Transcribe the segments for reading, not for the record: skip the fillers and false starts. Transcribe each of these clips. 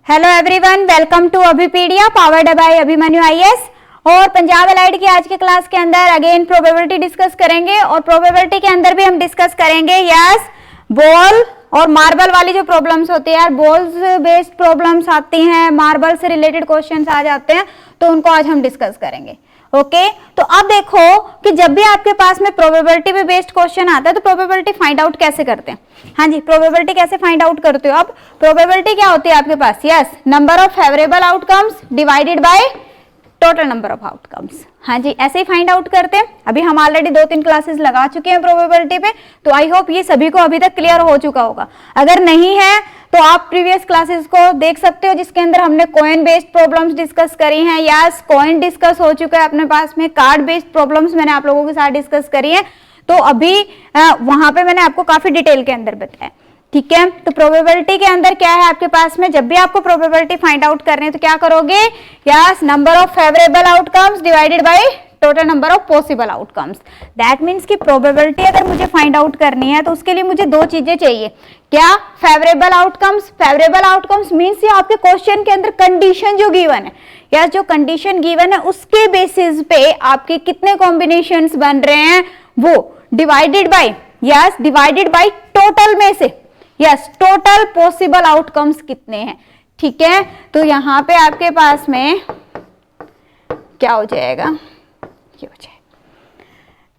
Hello everyone, welcome to Abhipedia powered by Abhimanyu IAS. और Punjab allied की आज के क्लास के अंदर अगेन प्रोबेबिलिटी डिस्कस करेंगे और प्रोबेबिलिटी के अंदर भी हम डिस्कस करेंगे यस बॉल और मार्बल वाली जो प्रॉब्लम्स होती है यार, बॉल्स बेस्ड प्रॉब्लम्स आती हैं, मार्बल से रिलेटेड क्वेश्चंस आ जाते हैं, तो उनको आज हम डिस्कस करेंगे। ओके तो अब देखो कि जब भी आपके पास में प्रोबेबिलिटी पे बेस्ड क्वेश्चन आता है तो प्रोबेबिलिटी फाइंड आउट कैसे करते हैं। हाँ जी, प्रोबेबिलिटी कैसे फाइंड आउट करते हो। अब प्रोबेबिलिटी क्या होती है आपके पास, yes number of favourable outcomes divided by total number of outcomes. हाँ जी, ऐसे ही फाइंड आउट करते हैं। अभी हम ऑलरेडी 2-3 क्लासेस लगा चुके हैं प्रोबेबिलिटी पे, तो आई होप ये सभी को अभी तक क्लियर हो चुका होगा। अगर नहीं है तो आप प्रीवियस क्लासेस को देख सकते हो जिसके अंदर हमने कॉइन बेस्ड प्रॉब्लम्स डिस्कस करी हैं। यस, कॉइन डिस्कस हो चुका है अपने पास में, कार्ड बेस्ड प्रॉब्लम्स मैंने आप लोगों के साथ डिस्कस करी है, तो अभी वहां पे मैंने आपको काफी डिटेल के अंदर बताया। ठीक है, तो प्रोबेबिलिटी के अंदर क्या है आपके पास में, जब भी आपको प्रोबेबिलिटी फाइंड आउट करनी है तो क्या करोगे, yes number of favourable outcomes divided by total number of possible outcomes. That means कि प्रोबेबिलिटी अगर मुझे फाइंड आउट करनी है तो उसके लिए मुझे दो चीजें चाहिए। क्या, favourable outcomes. Favourable outcomes means ये आपके क्वेश्चन के अंदर कंडीशन जो गिवन है या जो कंडीशन गिवन है उसके बेसिस पे आपके कितने कॉम्बिनेशंस बन रहे हैं वो divided by, yes divided by total में से, यस टोटल पॉसिबल आउटकम्स कितने हैं। ठीक है, तो यहां पे आपके पास में क्या हो जाएगा, ये हो जाएगा।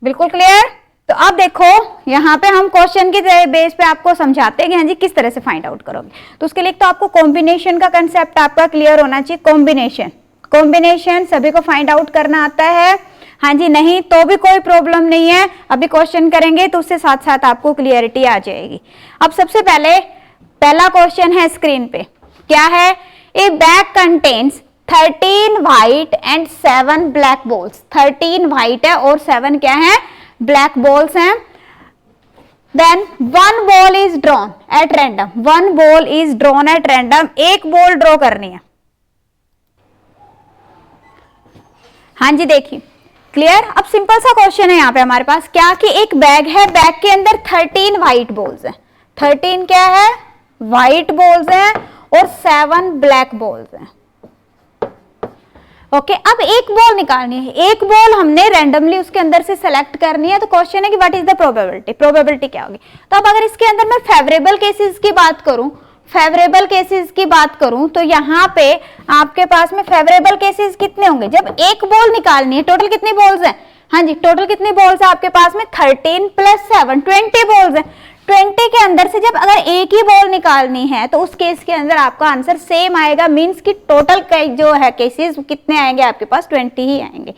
बिल्कुल क्लियर। तो अब देखो यहाँ पे हम क्वेश्चन के बेस पे आपको समझाते हैं कि हाँ जी किस तरह से फाइंड आउट करोगे। तो उसके लिए तो आपको कॉम्बिनेशन का कंसेप्ट आपका क्लियर होना चाहिए। कॉम्बिनेशन सभी को फाइंड आउट करना आता है। हाँ जी, नहीं तो भी कोई प्रॉब्लम नहीं है, अभी क्वेश्चन करेंगे तो उससे साथ साथ आपको क्लियरिटी आ जाएगी। अब सबसे पहला क्वेश्चन है स्क्रीन पे, क्या है, a bag contains 13 white and 7 black balls. 13 white है और 7 क्या है, ब्लैक बॉल्स हैं। Then 1 ball is drawn at random. 1 ball is drawn at random, एक बॉल ड्रॉ करनी है। हाँ जी देखिए क्लियर। अब सिंपल सा क्वेश्चन है यहाँ पे हमारे पास, क्या कि एक बैग है, बैग के अंदर 13 व्हाइट बॉल्स हैं। 13 क्या है, व्हाइट बॉल्स हैं और 7 ब्लैक बॉल्स हैं। ओके, अब एक बॉल निकालनी है, एक बॉल हमने रैंडमली उसके अंदर से सेलेक्ट करनी है। तो क्वेश्चन है कि what is the probability, probability क्या होगी। तो अब अगर इसके अंदर मैं फेवरेबल केसेस की बात करूं, फेवरेबल केसेस की बात करूं तो यहाँ पे आपके पास में फेवरेबल केसेस कितने होंगे, जब एक बॉल निकालनी है। टोटल कितनी बॉल्स हैं, हाँ जी टोटल कितनी बॉल्स है आपके पास में, 13 + 7 20 बॉल्स हैं। 20 के अंदर से जब अगर एक ही बॉल निकालनी है तो उस केस के अंदर आपका आंसर सेम आएगा। मींस कि टोटल जो है केसेस कितने आएंगे आपके पास, 20 ही आएंगे।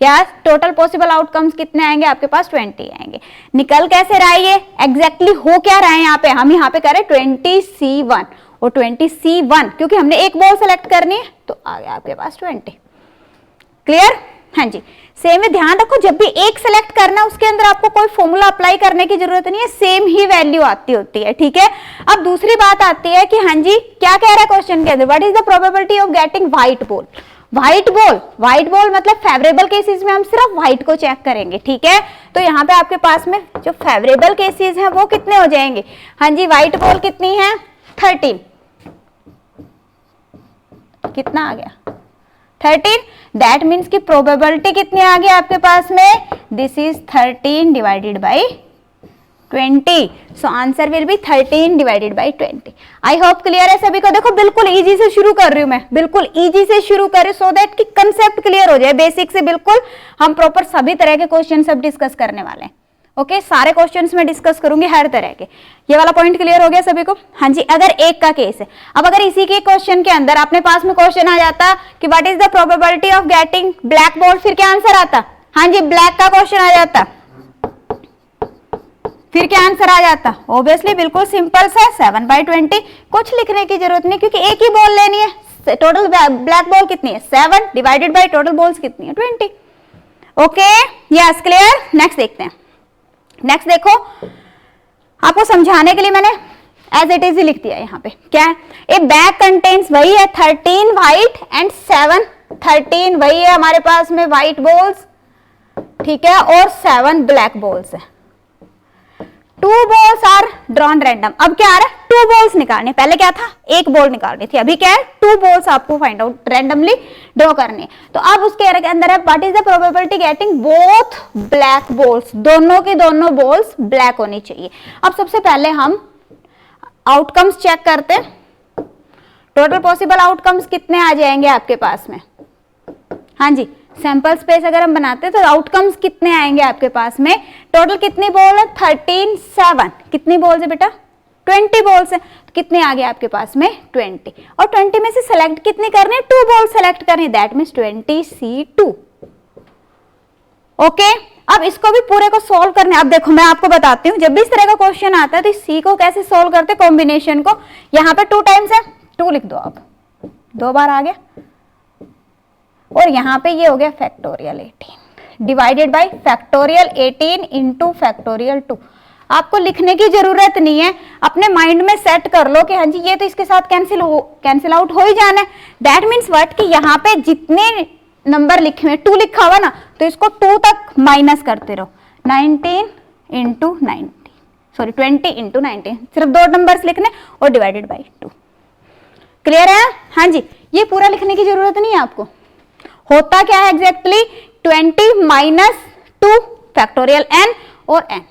या टोटल पॉसिबल आउटकम्स कितने आएंगे आपके पास, 20 आएंगे। निकल कैसे रहा है ये, एग्जैक्टली हो क्या रहा है यहाँ पे, हम यहाँ पे करें 20C1 और 20C1 क्योंकि हमने एक बॉल सेलेक्ट करनी है तो आ गया आपके पास 20। क्लियर। हाँ जी, सेम है, ध्यान रखो जब भी एक सेलेक्ट करना उसके अंदर आपको कोई फॉर्मूला अप्लाई करने की जरूरत नहीं है, सेम ही वैल्यू आती होती है। ठीक है, अब दूसरी बात आती है कि हाँ जी क्या कह रहा है क्वेश्चन के अंदर, what is the probability of getting white ball. White ball मतलब फेवरेबल केसेस में हम सिर्फ व्हाइट को चेक करेंगे। ठीक है, तो यहाँ पे आपके पास में जो फेवरेबल केसेस हैं वो कितने हो जाएंगे, हाँ जी व्हाइट बॉल कितनी है, 13। कितना आ गया, 13। दैट मीन्स की प्रोबेबिलिटी कितनी आ गई आपके पास में, this is 13 divided by 20। So answer will B 13 divided by 20। I hope clear है सभी को। देखो बिल्कुल इजी से शुरू कर रही हूं मैं, बिल्कुल इजी से शुरू कर रही हूं सो दैट कि कंसेप्ट क्लियर हो जाए। बेसिक से बिल्कुल हम प्रॉपर सभी तरह के क्वेश्चन सब डिस्कस करने वाले हैं। ओके, सारे क्वेश्चंस में डिस्कस करूंगी हर तरह के। ये वाला पॉइंट क्लियर हो गया सभी को। हाँ जी, अगर एक का केस है, अब अगर इसी के क्वेश्चन के अंदर अपने पास में क्वेश्चन आ जाता कि what is the probability of getting black ball, फिर क्या आंसर आता, हाँ जी ब्लैक का क्वेश्चन आ जाता, फिर क्या आंसर आ जाता, ऑब्वियसली बिल्कुल सिंपल सा 7/20। कुछ लिखने की जरूरत नहीं क्योंकि एक ही बॉल लेनी है। टोटल ब्लैक बॉल कितनी है, 7 डिवाइडेड बाई टोटल बॉल्स कितनी है, 20। Okay yes clear. नेक्स्ट देखते हैं। नेक्स्ट देखो, आपको समझाने के लिए मैंने एज इट इज ही लिख दिया यहाँ पे, क्या है, ए बैग कंटेन्स वही है 13 व्हाइट एंड 7, 13 वही है हमारे पास में व्हाइट बॉल्स, ठीक है, और 7 ब्लैक बॉल्स है। 2 balls आर ड्रॉन रैंडम। अब क्या आ रहा है, 2 balls निकालने, पहले क्या था, एक बॉल निकालनी थी, अभी क्या है 2 balls आपको फाइंड आउट रैंडमली ड्रॉ करने। तो अब उसके अंदर है what is the probability getting both black balls, दोनों की दोनों बॉल्स ब्लैक होनी चाहिए। अब सबसे पहले हम आउटकम्स चेक करते हैं, टोटल पॉसिबल आउटकम्स कितने आ जाएंगे आपके पास में। हाँ जी, सैंपल स्पेस अगर हम बनाते हैं तो आउटकम्स कितने आएंगे आपके पास में, टोटल कितनी बॉल है 13 7, कितनी बॉल्स है बेटा 20 बॉल्स है, तो कितने आ गए आपके पास में 20, और 20 में से सेलेक्ट कितनी करनी है, 2 बॉल सेलेक्ट करनी, दैट मींस 20C2। ओके, अब इसको भी पूरे को सोल्व करने, अब देखो मैं आपको बताती हूँ, जब भी इस तरह का क्वेश्चन आता है तो इस सी को कैसे सोल्व करते कॉम्बिनेशन को। यहाँ पे 2 टाइम्स है, 2 लिख दो आप, 2 बार आ गया, और यहाँ पे ये हो गया factorial 18 divided by factorial 18 into factorial 2। आपको लिखने की जरूरत नहीं है, अपने माइंड में सेट कर लो कि हाँ जी ये तो इसके साथ कैंसिल आउट हो ही जाना है। दैट मीन्स व्हाट कि यहाँ पे जितने नंबर लिखे हुए 2 लिखा हुआ ना, तो इसको 2 तक माइनस करते रहो, 19 इंटू 19, सॉरी 20 इंटू 19, सिर्फ 2 नंबर्स लिखने और डिवाइडेड बाई 2। क्लियर है? हाँ जी, ये पूरा लिखने की जरूरत नहीं है आपको। होता क्या है एग्जैक्टली 20 माइनस 2 फैक्टोरियल n और n,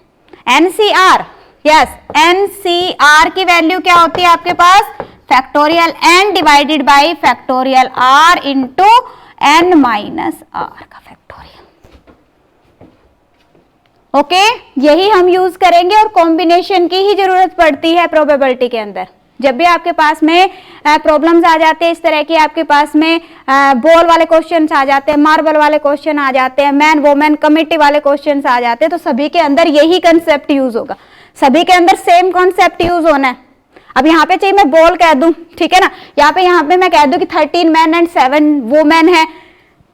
NCR, यस NCR की वैल्यू क्या होती है आपके पास, factorial n divided by factorial r into n minus r का फैक्टोरियल। ओके, यही हम यूज करेंगे और कॉम्बिनेशन की ही जरूरत पड़ती है प्रोबेबिलिटी के अंदर। जब भी आपके पास में प्रॉब्लम्स आ जाते हैं इस तरह की, आपके पास में बॉल वाले क्वेश्चंस आ जाते हैं, मार्बल वाले क्वेश्चन आ जाते हैं, मैन वोमेन कमिटी वाले क्वेश्चंस आ जाते हैं, तो सभी के अंदर यही कंसेप्ट यूज होगा, सभी के अंदर सेम कॉन्सेप्ट यूज होना है। अब यहाँ पे चाहिए मैं बॉल कह दूं, ठीक है ना, यहाँ पे मैं कह दूं कि 13 मैन एंड 7 वोमेन है,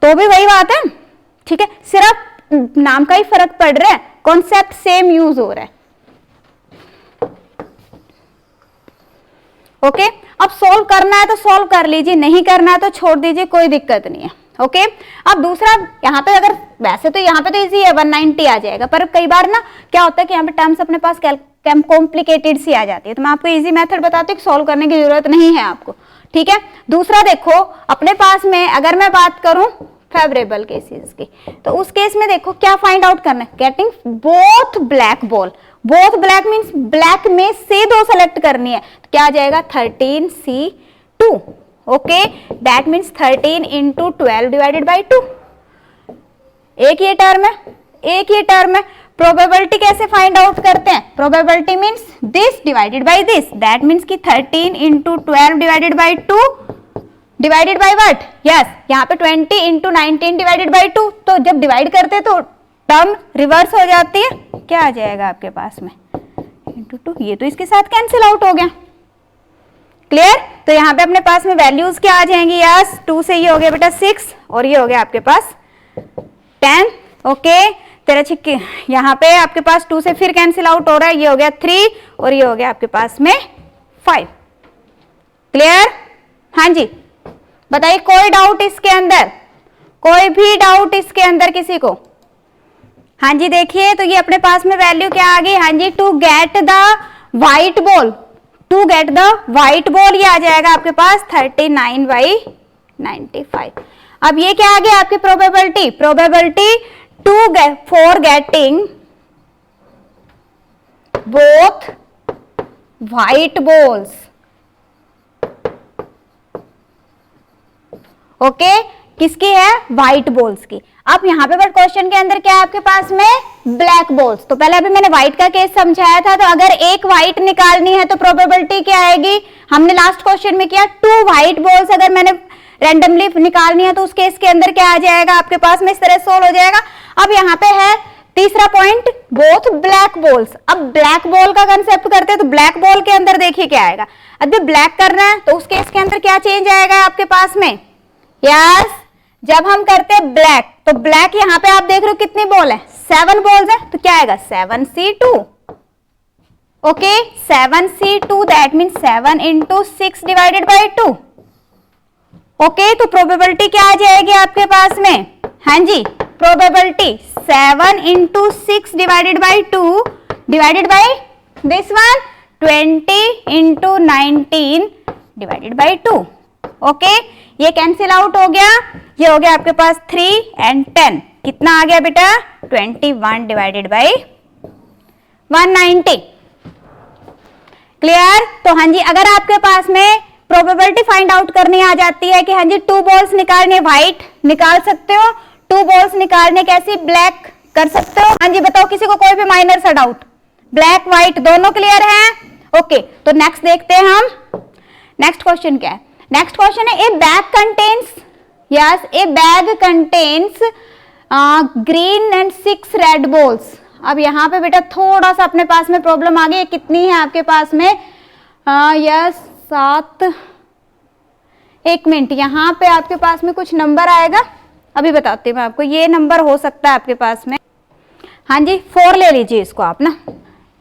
तो भी वही बात है, ठीक है, सिर्फ नाम का ही फर्क पड़ रहा है, कॉन्सेप्ट सेम यूज हो रहा है। ओके, अब सोल्व करना है तो सोल्व कर लीजिए, नहीं करना है तो छोड़ दीजिए, कोई दिक्कत नहीं है। ओके, अब दूसरा यहाँ पे अगर वैसे तो यहाँ पे तो इजी है 190 आ जाएगा, पर कई बार ना क्या होता है कि यहाँ पे टर्म्स अपने पास कॉम्प्लिकेटेड सी आ जाती है, तो मैं आपको इजी मेथड बताती हूँ, सोल्व करने की जरूरत नहीं है आपको, ठीक है। दूसरा देखो अपने पास में अगर मैं बात करूं फेवरेबल केसेस की, तो उस केस में देखो क्या फाइंड आउट करना है, getting both black ball, both black means black में से 2 सेलेक्ट करनी है, तो क्या आ जाएगा 13C2। Okay, that means 13 into 12 divided by 2, एक ये टर्म है, एक ये टर्म है। प्रोबेबिलिटी कैसे फाइंड आउट करते हैं, probability means this divided by this, that means कि 13 into 12 divided by 2 divided by what, yes यहाँ पे 20 इंटू 19 डिवाइडेड बाई 2, तो जब डिवाइड करते हैं तो टर्म रिवर्स हो जाती है, क्या आ जाएगा आपके पास में इंटू 2, ये तो इसके साथ कैंसिल आउट हो गया। क्लियर? तो यहाँ पे अपने पास में वैल्यूज क्या आ जाएंगी, यस 2 से ये हो गया बेटा 6 और ये हो गया आपके पास 10। ओके, तेरा छिक्की यहाँ पे आपके पास 2 से फिर कैंसिल आउट हो रहा है, ये हो गया 3 और ये हो गया आपके पास में 5। क्लियर? हाँ जी, बताइए कोई डाउट इसके अंदर, कोई भी डाउट इसके अंदर किसी को? हाँ जी, देखिए तो ये अपने पास में वैल्यू क्या आ गई, हाँ जी to get the white ball, to get the white ball ये आ जाएगा आपके पास 39/95। अब ये क्या आ गया आपकी probability, probability for getting both white balls. Okay, किसकी है, व्हाइट बॉल्स की। अब यहाँ पे बट क्वेश्चन के अंदर क्या है आपके पास में ब्लैक बॉल्स, तो पहले अभी मैंने व्हाइट का केस समझाया था, तो अगर एक व्हाइट निकालनी है तो प्रोबेबिलिटी क्या आएगी, हमने लास्ट क्वेश्चन में किया 2 व्हाइट बॉल्स अगर मैंने रैंडमली निकालनी है तो उस केस के अंदर क्या आ जाएगा आपके पास में, इस तरह सोल्व हो जाएगा। अब यहाँ पे है तीसरा पॉइंट बोथ ब्लैक बॉल्स। अब ब्लैक बॉल का कंसेप्ट करते हैं तो ब्लैक बॉल के अंदर देखिए क्या आएगा, अभी ब्लैक करना है तो उस केस के अंदर क्या चेंज आएगा आपके पास में, यस जब हम करते हैं ब्लैक, तो ब्लैक यहाँ पे आप देख रहे हो कितनी बॉल है, 7 बॉल्स है, तो क्या आएगा 7C2। Okay, 7C2 that mean 7 into 6 divided by 2। Okay, तो प्रोबेबिलिटी क्या आ जाएगी आपके पास में, हाँ जी probability 7 into 6 divided by 2 divided by this one 20 into 19 divided by 2। Okay, ये कैंसिल आउट हो गया, ये हो गया आपके पास 3 एंड 10, कितना आ गया बेटा 21 डिवाइडेड बाई 190। क्लियर? तो हाँ जी, अगर आपके पास में प्रोबेबिलिटी फाइंड आउट करनी आ जाती है कि हाँ जी 2 बॉल्स निकालने, व्हाइट निकाल सकते हो, 2 बॉल्स निकालने कैसी, ब्लैक कर सकते हो। हाँ जी बताओ, किसी को कोई भी माइनर सा डाउट? ब्लैक व्हाइट दोनों क्लियर है? ओके, तो नेक्स्ट देखते हैं हम। नेक्स्ट क्वेश्चन क्या है? नेक्स्ट क्वेश्चन है, a bag contains, yes A bag contains green and 6 red balls. अब यहाँ पे बेटा थोड़ा सा अपने पास में प्रॉब्लम आ गई, कितनी है आपके पास में, यस 7, 1 मिनट, यहाँ पे आपके पास में कुछ नंबर आएगा, अभी बताती हूँ मैं आपको, ये नंबर हो सकता है आपके पास में, हाँ जी 4 ले लीजिए इसको आप ना,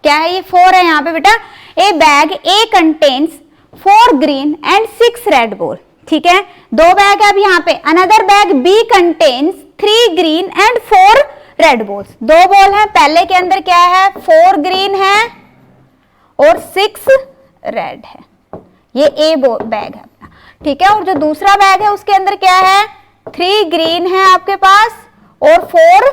क्या है ये 4 है यहाँ पे बेटा। A bag a contains 4 green and 6 red ball, ठीक है, 2 बैग है अब यहाँ पे। Another bag B contains 3 green and 4 red balls, 2 ball है, पहले के अंदर क्या है 4 ग्रीन है और 6 रेड है, ये ए बैग है अपना, ठीक है। और जो दूसरा बैग है उसके अंदर क्या है, 3 ग्रीन है आपके पास और 4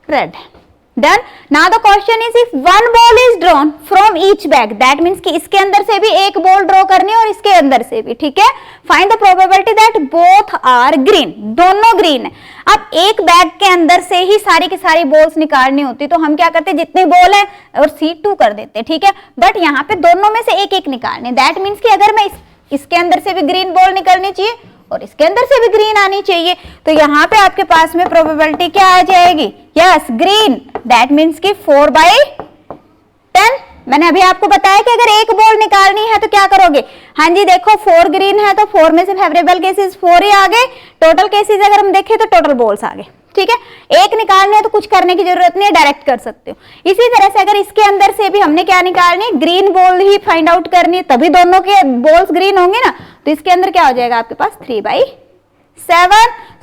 रेड है। Done. Now the question is, if 1 ball is drawn from each bag, that means कि इसके अंदर से भी एक बॉल ड्रॉ करनी है और इसके अंदर से भी, ठीक है। Find the probability that both are green, दोनों ग्रीन है। अब एक बैग के अंदर से ही सारी की सारी बॉल्स निकालनी होती, तो हम क्या करते, जितनी बॉल है और C2 कर देते, ठीक है। बट यहाँ पे दोनों में से एक एक निकालने, दैट मीन्स कि अगर मैं इसके अंदर से भी ग्रीन बॉल निकलनी चाहिए और इसके अंदर से भी ग्रीन आनी चाहिए, तो यहाँ पे आपके पास में प्रोबेबिलिटी क्या आ जाएगी, यस ग्रीन, दैट मीन्स कि 4/10। मैंने अभी आपको बताया कि अगर एक बॉल निकालनी है तो क्या करोगे, हाँ जी देखो 4 ग्रीन है तो 4 में से फेवरेबल केसेस 4 ही आ गए, टोटल केसेस अगर हम देखें तो टोटल बॉल्स आ गए, ठीक है। एक निकालने है तो कुछ करने की जरूरत नहीं है, डायरेक्ट कर सकते हो। इसी तरह से अगर इसके अंदर से भी हमने क्या निकालनी है, ग्रीन बॉल ही फाइंड आउट करनी है, तभी दोनों के बॉल्स ग्रीन होंगे ना, तो इसके अंदर क्या हो जाएगा आपके पास 3/7,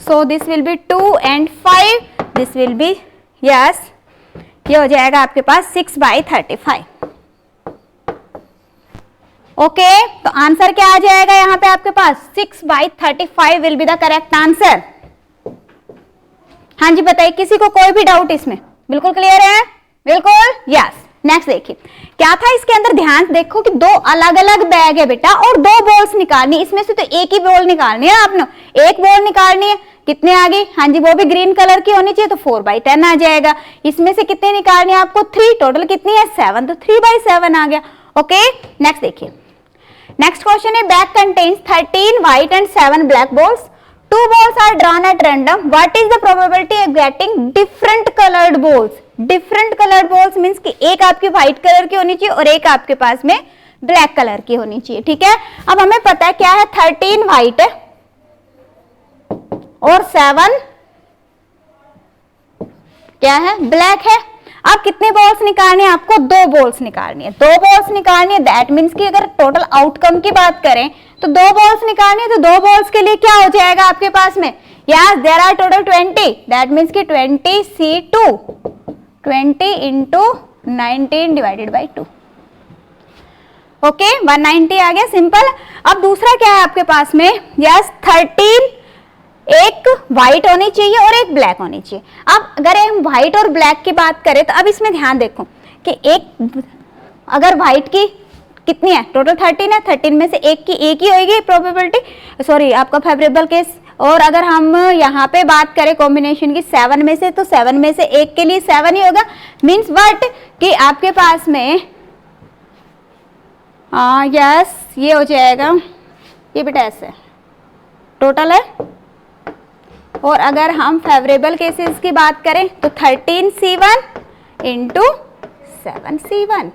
so this will be 2 and 5, this will be yes, ये हो जाएगा आपके पास 6/35। ओके, तो आंसर क्या आ जाएगा यहाँ पे आपके पास 6/35 will be the correct answer. हाँ जी बताइए, किसी को कोई भी डाउट इसमें? बिल्कुल क्लियर है, बिल्कुल यस। नेक्स्ट देखिए क्या था इसके अंदर, ध्यान देखो कि 2 अलग अलग बैग है बेटा और 2 बॉल्स निकालनी, इसमें से तो एक ही बॉल निकालनी है आपने, एक बॉल निकालनी है, कितने आ गई, हाँ जी वो भी ग्रीन कलर की होनी चाहिए, तो 4/10 आ जाएगा। इसमें से कितने निकालनी है आपको, 3, टोटल कितनी है 7, तो 3/7 आ गया। ओके, नेक्स्ट देखिए, नेक्स्ट क्वेश्चन है, bag contains 13 white and 7 black balls, 2 balls are drawn at random, what is the probability of getting different colored balls? different colored balls means कि एक आपकी व्हाइट कलर की होनी चाहिए और एक आपके पास में ब्लैक कलर की होनी चाहिए, ठीक है। अब हमें पता है क्या है, 13 व्हाइट है और 7 क्या है, ब्लैक है। अब कितने बॉल्स निकालने हैं आपको, 2 बॉल्स निकालनी है, 2 बॉल्स निकालनी है, दैट मीन्स कि अगर टोटल आउटकम की बात करें तो 2 बॉल्स निकालनी है, तो 2 बॉल्स के लिए क्या हो जाएगा आपके पास में, yes there are total 20, that means कि 20C2, 20 into 19 divided by 2। Okay, 190 आ गया, सिंपल। अब दूसरा क्या है आपके पास में, यस 13, एक व्हाइट होनी चाहिए और एक ब्लैक होनी चाहिए। अब अगर हम व्हाइट और ब्लैक की बात करें तो अब इसमें ध्यान देखो कि एक अगर व्हाइट की कितनी है, टोटल 13 है, 13 में से एक की एक ही होगी प्रोबेबिलिटी, सॉरी आपका फेवरेबल केस। और अगर हम यहाँ पे बात करें कॉम्बिनेशन की 7 में से, तो 7 में से एक के लिए 7 ही होगा, मीन्स व्हाट कि आपके पास में यस ये हो जाएगा, ये बेटा ऐसे टोटल है। और अगर हम फेवरेबल केसेस की बात करें तो 13C1 into 7C1,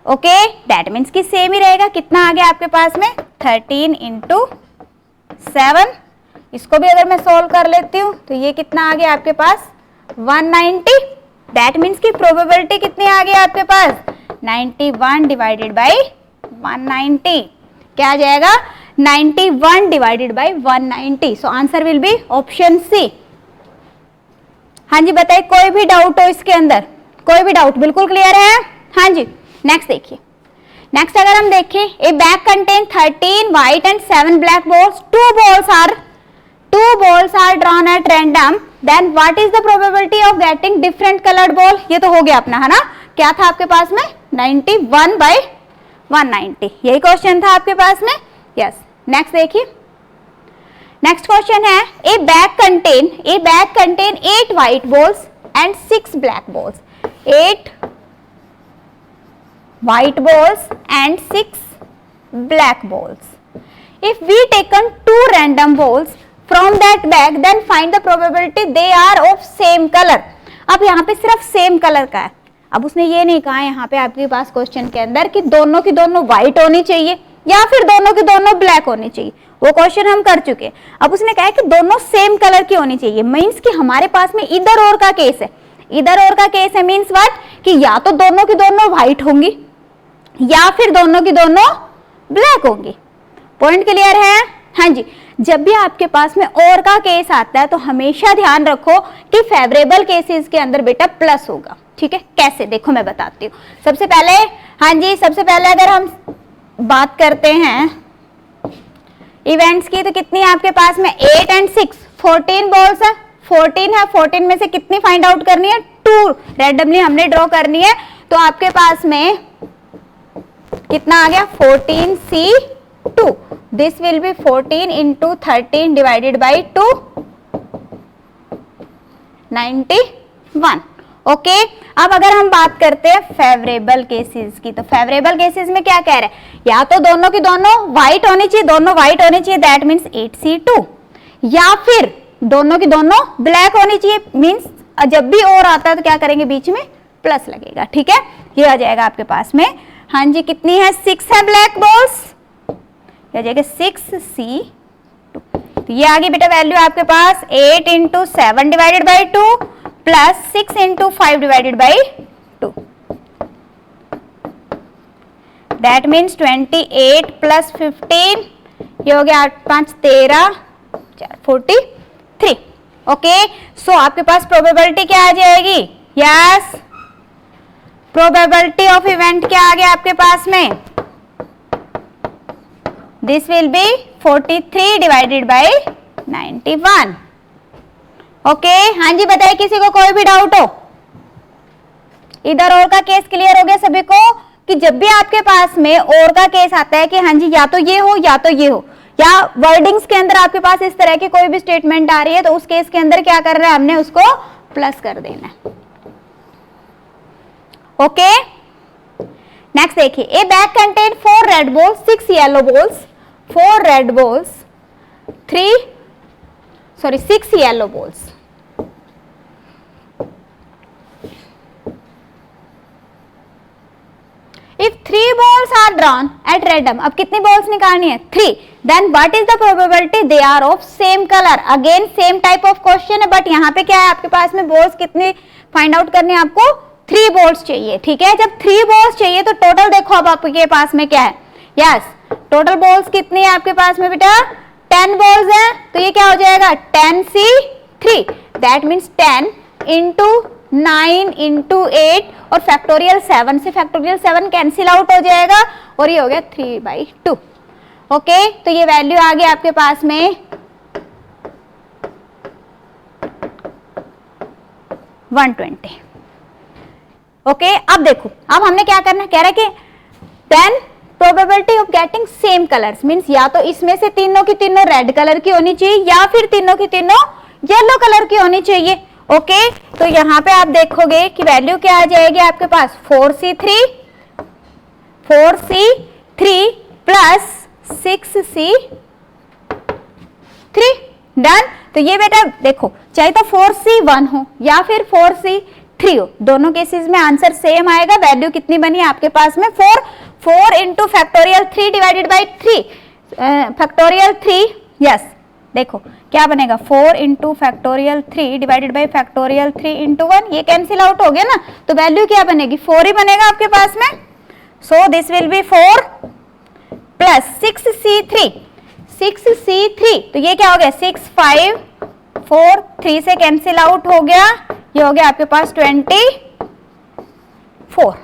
okay, that means कि सेम ही रहेगा। कितना आ गया आपके पास में, 13 इंटू 7, इसको भी अगर मैं सोल्व कर लेती हूँ तो ये कितना आ गया आपके पास 190, दैट मीन्स कि प्रोबेबिलिटी कितनी आ गई आपके पास 91 डिवाइडेड बाई 190, क्या आ जाएगा 91 divided by 190, so answer will be option C. हाँ जी बताइए, कोई भी डाउट हो इसके अंदर, कोई भी डाउट? बिल्कुल क्लियर है? हाँ जी। नेक्स्ट देखिए, नेक्स्ट अगर हम देखें, ए bag contain 13 white and 7 black balls, two balls are drawn at random, then what is the probability of getting different colored ball? ये तो हो गया अपना, है ना? क्या था आपके पास में? 91/190, यही क्वेश्चन था आपके पास में। यस। नेक्स्ट देखिए, नेक्स्ट क्वेश्चन है, a bag contain 8 white balls and 6 black balls, 8 white balls and 6 black balls. If we taken 2 random balls from that bag, then find the probability they are of same color. अब यहाँ पे सिर्फ same colour का है। अब उसने ये नहीं कहा यहाँ पे आपके पास क्वेश्चन के अंदर कि दोनों की दोनों व्हाइट होनी चाहिए या फिर दोनों की दोनों ब्लैक होनी चाहिए, वो क्वेश्चन हम कर चुके। अब उसने कहा कि दोनों सेम कलर की होनी चाहिए, मीन्स कि हमारे पास में इधर और का केस है। इधर और का केस है मीन्स व्हाट, कि या तो दोनों की दोनों व्हाइट होंगी या फिर दोनों की दोनों ब्लैक होंगी। पॉइंट क्लियर है? हाँ जी। जब भी आपके पास में और का केस आता है तो हमेशा ध्यान रखो कि फेवरेबल केसेस के अंदर बेटा प्लस होगा। ठीक है, कैसे? देखो मैं बताती हूँ। सबसे पहले, हाँ जी, सबसे पहले अगर हम बात करते हैं इवेंट्स की, तो कितनी है आपके पास में? 8 and 6, 14 बॉल्स है, 14 है। 14 में से कितनी फाइंड आउट करनी है? 2 रैंडमली हमने ड्रॉ करनी है। तो आपके पास में कितना आ गया? 14C2। This will be 14 into 13 divided by 2, 91। Okay. अब अगर हम बात करते हैं फेवरेबल केसेस की, तो फेवरेबल केसेस में क्या कह रहे हैं? या तो दोनों की दोनों व्हाइट होनी चाहिए, दोनों व्हाइट होनी चाहिए, दैट मीन्स 8C2, या फिर दोनों की दोनों ब्लैक होनी चाहिए, मीन्स जब भी और आता है तो क्या करेंगे? बीच में प्लस लगेगा। ठीक है, ये आ जाएगा आपके पास में। हाँ जी, कितनी है? 6 है ब्लैक बॉल्स, ये आ जाएगा 6C2। तो ये आ गई बेटा वैल्यू आपके पास 8 into 7 divided by 2 plus 6 into 5 divided by 2, that means 28 plus 15, ये हो गया 8 5 13 4 43। ओके, सो आपके पास प्रोबेबिलिटी क्या आ जाएगी? यस, प्रोबेबिलिटी ऑफ इवेंट क्या आ गया आपके पास में? This will be 43 divided by 91। Okay, हाँ जी, बताइए किसी को कोई भी डाउट हो? इधर और का केस क्लियर हो गया सभी को कि जब भी आपके पास में और का केस आता है कि हाँ जी या तो ये हो या तो ये हो, या वर्डिंग्स के अंदर आपके पास इस तरह की कोई भी स्टेटमेंट आ रही है, तो उस केस के अंदर क्या करना है? हमने उसको प्लस कर देना है। ओके, नेक्स्ट देखिए, a bag contain 4 red balls, 6 yellow balls, 4 red balls, 6 yellow balls. If 3 balls are drawn at random, अब कितनी बॉल्स निकालनी है? 3। Then what is the probability they are of same color? Again same type of question है, but यहाँ पे क्या है आपके पास में? बॉल्स कितनी फाइंड आउट करनी है आपको? 3 बॉल्स चाहिए। ठीक है, जब 3 बॉल्स चाहिए तो टोटल देखो अब आपके पास में क्या है? यस, टोटल बॉल्स कितनी है आपके पास में बेटा? 10 बॉल्स है, तो ये क्या हो जाएगा? 10C3, that means 10 into 9 into 8 और फैक्टोरियल 7 से फैक्टोरियल 7 कैंसिल आउट हो जाएगा और ये हो गया 3/2। ओके, तो ये वैल्यू आ गई आपके पास में 120। ओके, अब देखो, अब हमने क्या करना है? कह रहा है कि then probability of getting same colours, means या तो इसमें से तीनों की तीनों रेड कलर की होनी चाहिए या फिर तीनों की तीनों येलो कलर की होनी चाहिए। ओके, तो यहाँ पे आप देखोगे कि वैल्यू क्या आ जाएगी आपके पास? 4C3 plus 6C3। डन। तो ये बेटा देखो, चाहे तो 4C1 हो या फिर 4C3 हो, दोनों केसेस में आंसर सेम आएगा। वैल्यू कितनी बनी आपके पास में? 4 into factorial 3 divided by 3 factorial 3। Yes, देखो क्या बनेगा? 4 into factorial 3 divided by factorial 3 into 1, ये कैंसिल आउट हो गया ना, तो वैल्यू क्या बनेगी? 4 ही बनेगा आपके पास में। So this will be 4 plus 6C3, तो ये क्या हो गया? 6 5 4 3 से कैंसिल आउट हो गया, ये हो गया आपके पास 20 4।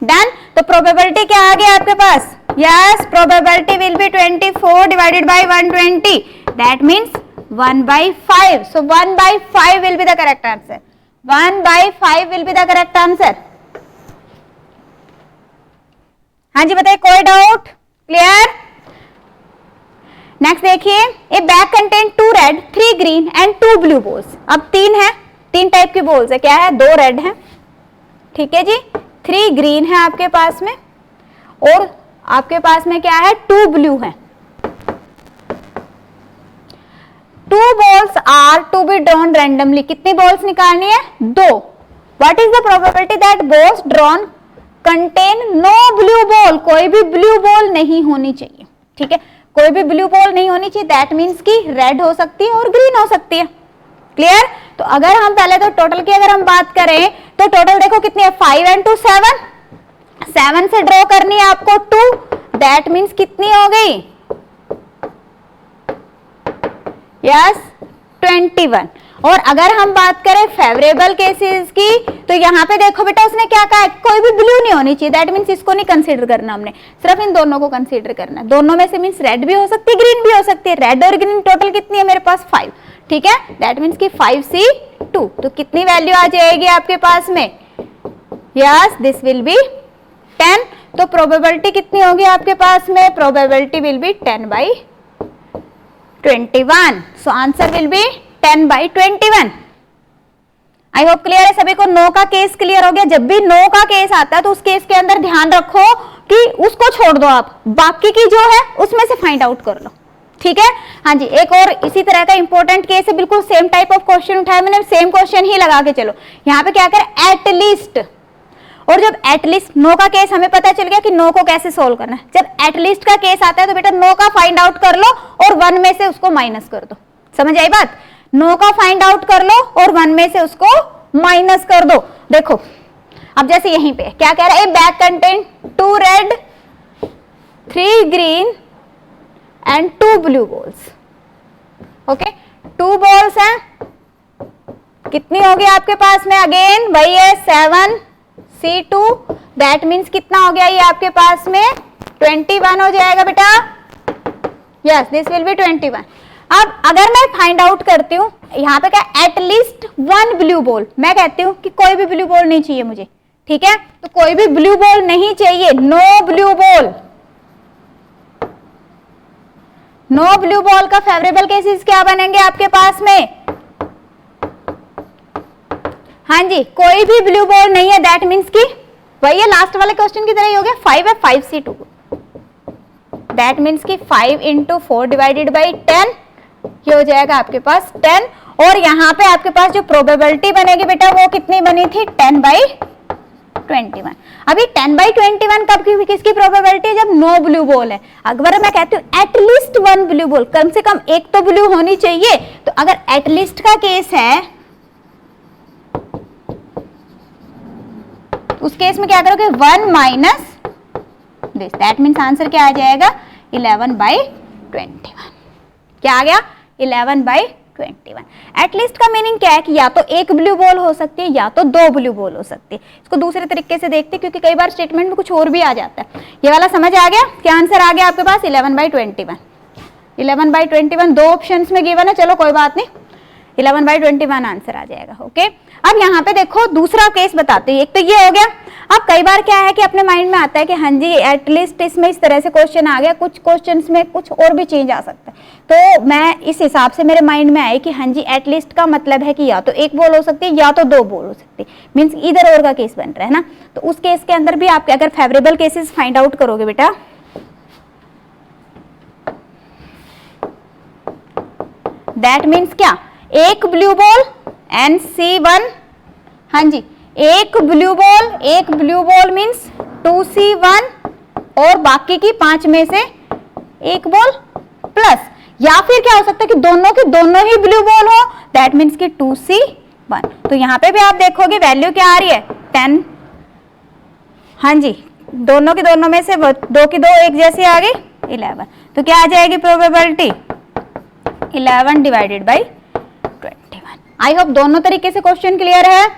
डन। तो प्रोबेबिलिटी क्या आ गया आपके पास? Yes, probability will be 24 divided by 120, that means 1/5। So 1/5 will be the correct answer. 1/5 will be the correct answer. हाँ जी बताइए, कोई डाउट? क्लियर? नेक्स्ट देखिए, a bag contain 2 red 3 green and 2 blue balls. अब 3 है, 3 टाइप की balls है। क्या है? 2 रेड है, ठीक है जी, 3 ग्रीन है आपके पास में, और आपके पास में क्या है? 2 ब्लू है। 2 balls are to be drawn randomly। कितनी बॉल्स निकालनी है? 2। What is the probability that balls drawn contain no blue ball? कोई भी ब्लू बॉल नहीं होनी चाहिए, ठीक है, कोई भी ब्लू बॉल नहीं होनी चाहिए। दैट मीन्स की रेड हो सकती है और ग्रीन हो सकती है। क्लियर? तो अगर हम पहले तो टोटल की अगर हम बात करें तो टोटल देखो कितनी है? 5 and 2 7। 7 से ड्रॉ करनी है आपको 2, दैट मीन्स कितनी हो गई? यस, 21। और अगर हम बात करें फेवरेबल केसेस की तो यहाँ पे देखो बेटा उसने क्या कहा? कोई भी ब्लू नहीं होनी चाहिए। दैट मीन्स इसको नहीं कंसीडर करना, हमने सिर्फ इन दोनों को कंसीडर करना है। दोनों में से मीन्स रेड भी हो सकती है, ग्रीन भी हो सकती है। रेड और ग्रीन टोटल कितनी है मेरे पास? 5, ठीक है। दैट मीन्स की 5C2। तो कितनी वैल्यू आ जाएगी आपके पास में? Yes, this will be 10। तो प्रोबेबिलिटी कितनी होगी आपके पास में? Probability will B 10/21। So answer will B 10/21। I hope clear है सभी को। नो का केस क्लियर हो गया। जब भी नो का केस आता है तो उस केस के अंदर ध्यान रखो कि उसको छोड़ दो, आप बाकी की जो है उसमें से फाइंड आउट कर लो, ठीक है। हाँ जी, एक और इसी तरह का इंपॉर्टेंट केस है, बिल्कुल सेम टाइप ऑफ क्वेश्चन उठाया मैंने, सेम क्वेश्चन ही लगा के चलो। यहाँ पे क्या करें? एटलीस्ट। और जब एटलीस्ट नो का केस हमें पता चल गया कि नो को कैसे सोल्व करना है। जब एटलीस्ट का केस आता है तो बेटा नो का फाइंड आउट कर लो और 1 में से उसको माइनस कर दो। समझ आई बात? नो का फाइंड आउट कर लो और 1 में से उसको माइनस कर दो। देखो अब जैसे यहीं पे क्या कह रहा है? Bag contain 2 red 3 green and 2 blue balls. Okay, 2 balls हैं, कितनी होगी आपके पास में? अगेन वही है 7C2। दैट मीन्स कितना हो गया ये आपके पास में? 21 हो जाएगा बेटा। Yes, this will be 21। अब अगर मैं फाइंड आउट करती हूँ यहाँ पे क्या? At least 1 blue ball. मैं कहती हूँ कि कोई भी ब्लू बॉल नहीं चाहिए मुझे, ठीक है। तो कोई भी ब्लू बॉल नहीं चाहिए, no blue ball. No blue ball का फेवरेबल केसेस क्या बनेंगे आपके पास में? हाँ जी, कोई भी ब्लू बॉल नहीं है। दैट मीन्स की वही है लास्ट वाले क्वेश्चन की तरह ही हो गया। 5 है, 5C2। दैट मीन्स की 5 × 4 डिवाइडेड बाई 10, ये हो जाएगा आपके पास 10। और यहाँ पे आपके पास जो प्रोबेबिलिटी बनेगी बेटा वो कितनी बनी थी? 10/21। अभी 10/21 कब की किसकी प्रोबेबिलिटी है? जब नो ब्लू बॉल है। अगर मैं कहती हूँ एटलीस्ट 1 ब्लू बॉल, कम से कम एक तो ब्लू होनी चाहिए, तो अगर एटलीस्ट का केस है उस केस में क्या करोगे? 1 minus this. That means answer क्या आ जाएगा? 11/21। क्या आ गया? 11/21। एटलीस्ट का मीनिंग क्या है कि या तो एक ब्लू बॉल हो सकती है या तो 2 ब्लू बॉल हो सकती है। इसको दूसरे तरीके से देखते हैं क्योंकि कई बार स्टेटमेंट में कुछ और भी आ जाता है। ये वाला समझ आ गया? क्या आंसर आ गया आपके पास? 11/21। 11/21 दो ऑप्शंस में गिवन है, चलो कोई बात नहीं, 11/21 आंसर आ जाएगा। ओके, अब यहाँ पे देखो दूसरा केस बताते हैं। एक तो ये हो गया। अब कई बार क्या है कि अपने माइंड में आता है कि हाँ जी एटलीस्ट इसमें इस तरह से क्वेश्चन आ गया, कुछ क्वेश्चंस में कुछ और भी चेंज आ सकता है। तो मैं इस हिसाब से मेरे माइंड में आए कि हाँ जी एटलीस्ट का मतलब है कि या तो एक बॉल हो सकती है या तो 2 बॉल हो सकती है, मीन्स इधर और का केस बन रहा है ना। तो उस केस के अंदर भी आप अगर फेवरेबल केसेस फाइंड आउट करोगे बेटा, दैट मीन्स क्या? एक ब्लू बॉल NC1, हाँ जी, एक ब्लू बॉल मीन्स 2C1 और बाकी की 5 में से एक बॉल प्लस, या फिर क्या हो सकता है कि दोनों की दोनों ही ब्लू बॉल हो, दैट मीन्स कि 2C1। तो यहाँ पे भी आप देखोगे वैल्यू क्या आ रही है? 10। हाँ जी, दोनों की दोनों में से 2 की 2 एक जैसी आ गई 11। तो क्या आ जाएगी प्रोबेबिलिटी? 11/21। आई होप दोनों तरीके से क्वेश्चन क्लियर है।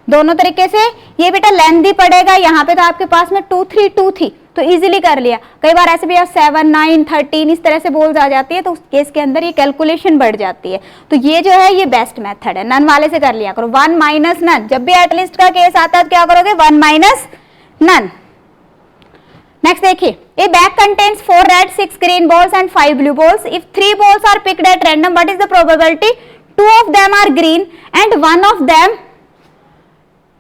दोनों तरीके से ये बेटा लेंथी पड़ेगा, यहाँ पे तो आपके पास में 2 3 2 थी तो इजीली कर लिया। कई बार ऐसे भी 7 9 13 इस तरह से बोल्स आ जाती है तो उस केस के अंदर ये कैलकुलेशन बढ़ जाती है। तो ये जो है ये बेस्ट मेथड है, नन वाले से कर लिया करो। 1 माइनस नन, जब भी एटलिस्ट का केस आता है तो क्या करोगे, 1 माइनस नन। नेक्स्ट देखिए, a bag contains 4 red 6 green balls and 5 blue balls. If 3 balls are picked at random, what is the probability 2 of them are green and 1 of them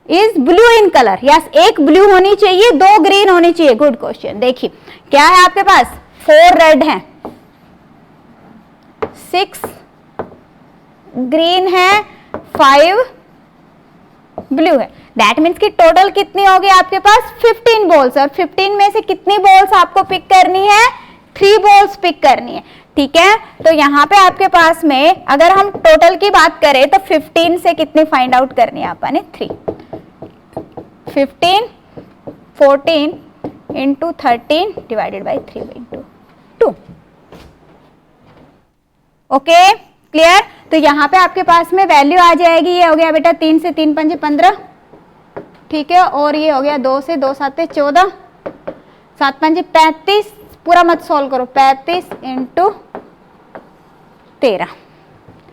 is blue in color? Yes, एक blue होनी चाहिए, 2 green होनी चाहिए। Good question. देखिए क्या है आपके पास, 4 red है, 6 ग्रीन है, 5 ब्लू है। दैट मीन्स कि टोटल कितनी होगी आपके पास 15 बॉल्स, और 15 में से कितनी बॉल्स आपको पिक करनी है, 3 बॉल्स पिक करनी है। ठीक है, तो यहाँ पे आपके पास में अगर हम टोटल की बात करें तो 15 से कितनी फाइंड आउट करनी है आपने, 3। 15 14 into 13 divided by 3 into 2। Okay clear. तो यहाँ पे आपके पास में वैल्यू आ जाएगी, ये हो गया बेटा 3 से 3 पंजे 15, ठीक है, और ये हो गया 2 से 2 7 14, 7 पंजे 35, पूरा मत सॉल्व करो, 35 इंटू 13।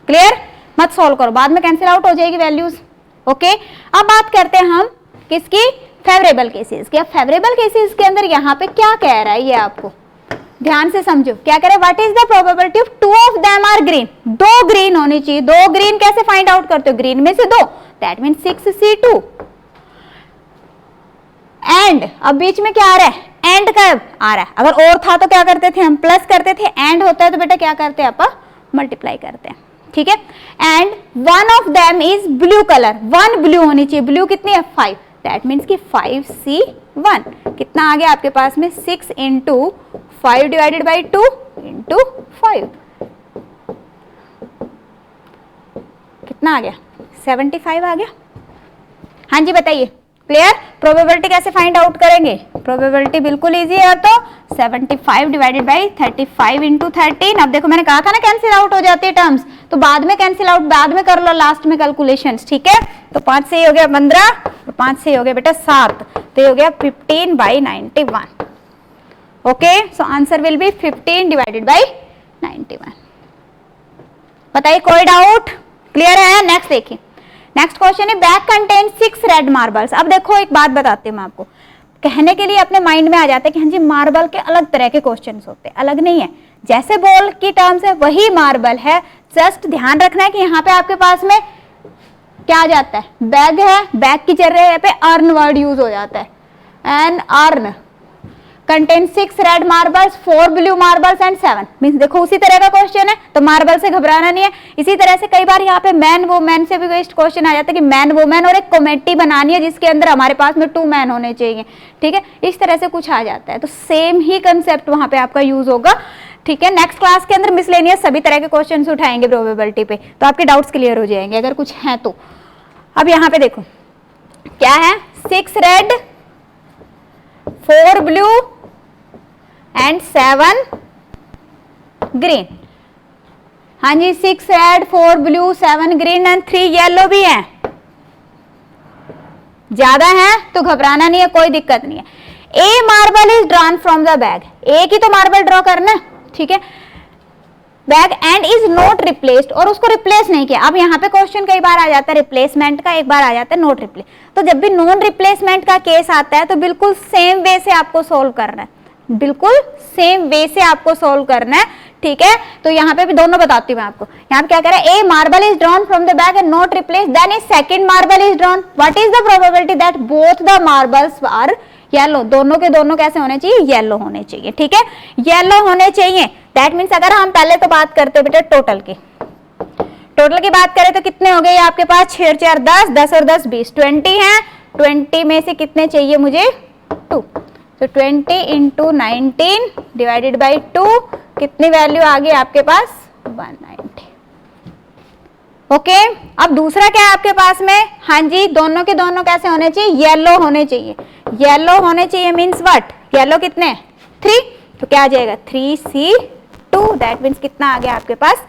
क्लियर, मत सॉल्व करो, बाद में कैंसिल आउट हो जाएगी वैल्यूज। ओके, अब बात करते हैं हम किसकी, फेवरेबल केसेस की। अब फेवरेबल केसेस के अंदर यहाँ पे क्या कह रहा है, ये आपको ध्यान से समझो। क्या कह रहा है, what is the probability of 2 of them are green, 2 green होनी चाहिए। 2 ग्रीन कैसे फाइंड आउट करते हो, ग्रीन में से 2, दैट मीन 6C2। एंड अब बीच में क्या आ रहा है, एंड कब आ रहा है, अगर और था तो क्या करते थे हम, प्लस करते थे, एंड होता है तो बेटा क्या करते हैं आप, मल्टीप्लाई करते हैं। ठीक है, and 1 of them is blue colour, 1 blue होनी चाहिए, ब्लू कितनी है 5, दैट मीन्स कि 5C1 कितना आ गया आपके पास में, 6 इंटू 5 डिवाइडेड बाई 2 इंटू 5 कितना आ गया, 75 आ गया। हाँ जी बताइए, क्लियर। प्रोबेबिलिटी कैसे फाइंड आउट करेंगे, प्रोबेबिलिटी बिल्कुल इजी है, तो 75 डिवाइडेड बाई 35 इंटू 13। अब देखो मैंने कहा था ना कैंसिल आउट हो जाती है टर्म्स, तो बाद में कैंसिल आउट बाद में कर लो, लास्ट में कैलकुलेशंस। ठीक है, तो 5 से हो गया 15, 5 से हो गया बेटा 7, तो ये हो गया 15 by 91। Okay, so answer will B 15 divided by 91। बताइए कोई डाउट, क्लियर है। नेक्स्ट देखिए, नेक्स्ट क्वेश्चन है, बैग कंटेन 6 रेड मार्बल्स। अब देखो एक बात बताती हूँ मैं आपको, कहने के लिए अपने माइंड में आ जाता है कि हाँ जी मार्बल के अलग तरह के क्वेश्चंस होते हैं, अलग नहीं है, जैसे बॉल की टर्म्स है वही मार्बल है। जस्ट ध्यान रखना है कि यहाँ पे आपके पास में क्या आ जाता है, बैग है, बैग की जगह पे अर्न वर्ड यूज हो जाता है, an urn contain 6 red marbles 4 blue marbles and 7। Means देखो उसी तरह का क्वेश्चन है, तो मार्बल से घबराना नहीं है। इसी तरह से कई बार यहाँ पे मैन वुमेन से भी क्वेश्चन आ जाता है कि मैन वुमेन और एक कमेटी बनानी है जिसके अंदर हमारे पास में 2 मैन होने चाहिए। ठीक है, इस तरह से कुछ आ जाता है, तो सेम ही कंसेप्ट वहां पे आपका यूज होगा। ठीक है, नेक्स्ट क्लास के अंदर मिसलेनियस सभी तरह के क्वेश्चन उठाएंगे प्रोबेबिलिटी पे, तो आपके डाउट्स क्लियर हो जाएंगे अगर कुछ है तो। अब यहाँ पे देखो क्या है, 6 रेड 4 ब्लू एंड 7 ग्रीन। हाँ जी, 6 red 4 blue 7 green and 3 yellow भी है। ज्यादा है तो घबराना नहीं है, कोई दिक्कत नहीं है। A marble is drawn from the bag, एक ही तो मार्बल ड्रॉ करना है। ठीक है, bag and is not replaced, और उसको रिप्लेस नहीं किया। अब यहाँ पे क्वेश्चन कई बार आ जाता है रिप्लेसमेंट का, एक बार आ जाता है नॉट रिप्लेस। तो जब भी नॉन रिप्लेसमेंट का केस आता है तो बिल्कुल सेम वे से आपको सोल्व करना है, बिल्कुल सेम वे से आपको सोल्व करना है। ठीक है, तो यहाँ पे भी दोनों बताती हूँ मैं आपको। यहाँ पे क्या कह रहा है, a marble is drawn from the bag and not replace, then a second marble is drawn, what is the probability that both the marbles are yellow. दोनों के दोनों कैसे होने चाहिए, येलो होने चाहिए। ठीक है, येलो होने चाहिए। दैट मीन्स अगर हम पहले तो बात करते बेटा टोटल की, टोटल की बात करें तो कितने हो गए आपके पास, 6 और 4 10, 10 और 10 20, 20 है। 20 में से कितने चाहिए मुझे, 2, तो 20 इंटू 19 डिवाइडेड बाई 2, कितनी वैल्यू आ गई आपके पास, 190। ओके, अब दूसरा क्या है आपके पास में, हाँ जी दोनों के दोनों कैसे होने चाहिए, येलो होने चाहिए। येलो होने चाहिए मीन्स व्हाट, येलो कितने 3, तो क्या आ जाएगा 3C2, दैट मीन्स कितना आ गया आपके पास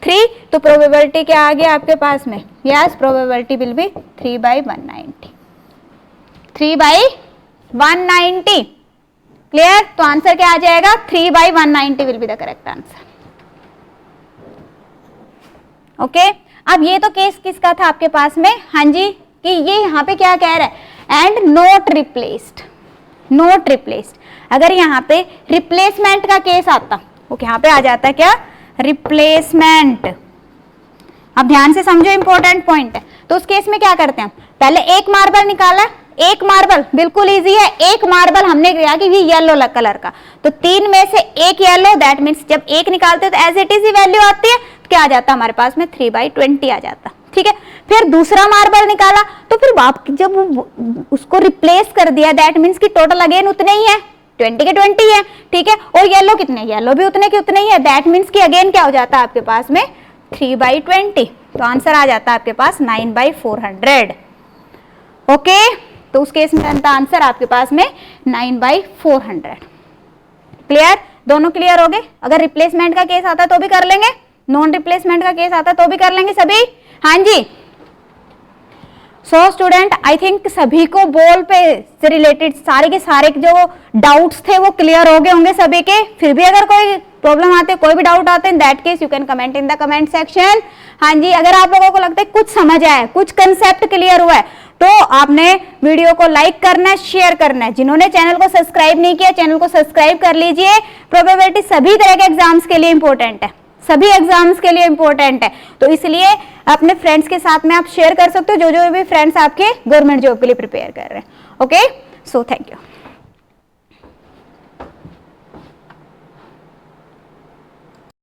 3। तो प्रोबेबिलिटी क्या आ गया आपके पास में, yes probability will B 3/190। 3/190। Clear? तो आंसर क्या आ जाएगा? 3/190 will be the correct answer. Okay, अब ये तो केस किसका था आपके पास में? हाँ जी, कि ये यहाँ पे क्या कह रहा है? And not replaced, not replaced. अगर यहाँ पे रिप्लेसमेंट का केस आता, ओके, यहाँ पे आ जाता है क्या? रिप्लेसमेंट। अब ध्यान से समझो, इंपॉर्टेंट पॉइंट है। तो उस केस में क्या करते हैं? पहले एक मार्बल निकाला, एक मार्बल बिल्कुल इजी है। एक मार्बल हमने किया कि ये येलो कलर का, तो 3 में से एक येलो, दैट मीन्स जब एक निकालते हैं तो एज इट इज ही वैल्यू आती है। तो क्या आ जाता हमारे पास में? 3/20 आ जाता। ठीक है, फिर दूसरा मार्बल निकाला, तो फिर आप जब उसको रिप्लेस कर दिया, दैट मीन्स कि टोटल अगेन उतने ही है, 20 के 20 है। ठीक है, और येलो कितने? येलो भी उतने के उतने ही है, दैट मीन्स कि अगेन क्या हो जाता है आपके पास में? 3/20। तो आंसर आ जाता है आपके पास 9/400। ओके, तो उस केस में आंसर आपके पास में 9/400। क्लियर? दोनों क्लियर हो गए? अगर रिप्लेसमेंट का केस आता तो भी कर लेंगे, नॉन रिप्लेसमेंट का केस आता तो भी कर लेंगे सभी। हाँ जी, सो स्टूडेंट, आई थिंक सभी को बॉल पे से रिलेटेड सारे के सारे जो डाउट्स थे वो क्लियर हो गए होंगे सभी के। फिर भी अगर कोई प्रॉब्लम आते, कोई भी डाउट आते, in that case you can comment in the comment section. हाँ जी, अगर आप लोगों को लगता है कुछ समझ आया, कुछ कंसेप्ट क्लियर हुआ है, तो आपने वीडियो को लाइक करना है, शेयर करना है। जिन्होंने चैनल को सब्सक्राइब नहीं किया, चैनल को सब्सक्राइब कर लीजिए। प्रोबेबिलिटी सभी तरह के एग्जाम्स के लिए इंपॉर्टेंट है, सभी एग्जाम्स के लिए इंपॉर्टेंट है, तो इसलिए अपने फ्रेंड्स के साथ में आप शेयर कर सकते हो, जो जो भी फ्रेंड्स आपके गवर्नमेंट जॉब के लिए प्रिपेयर कर रहे हैं। Okay, so thank you.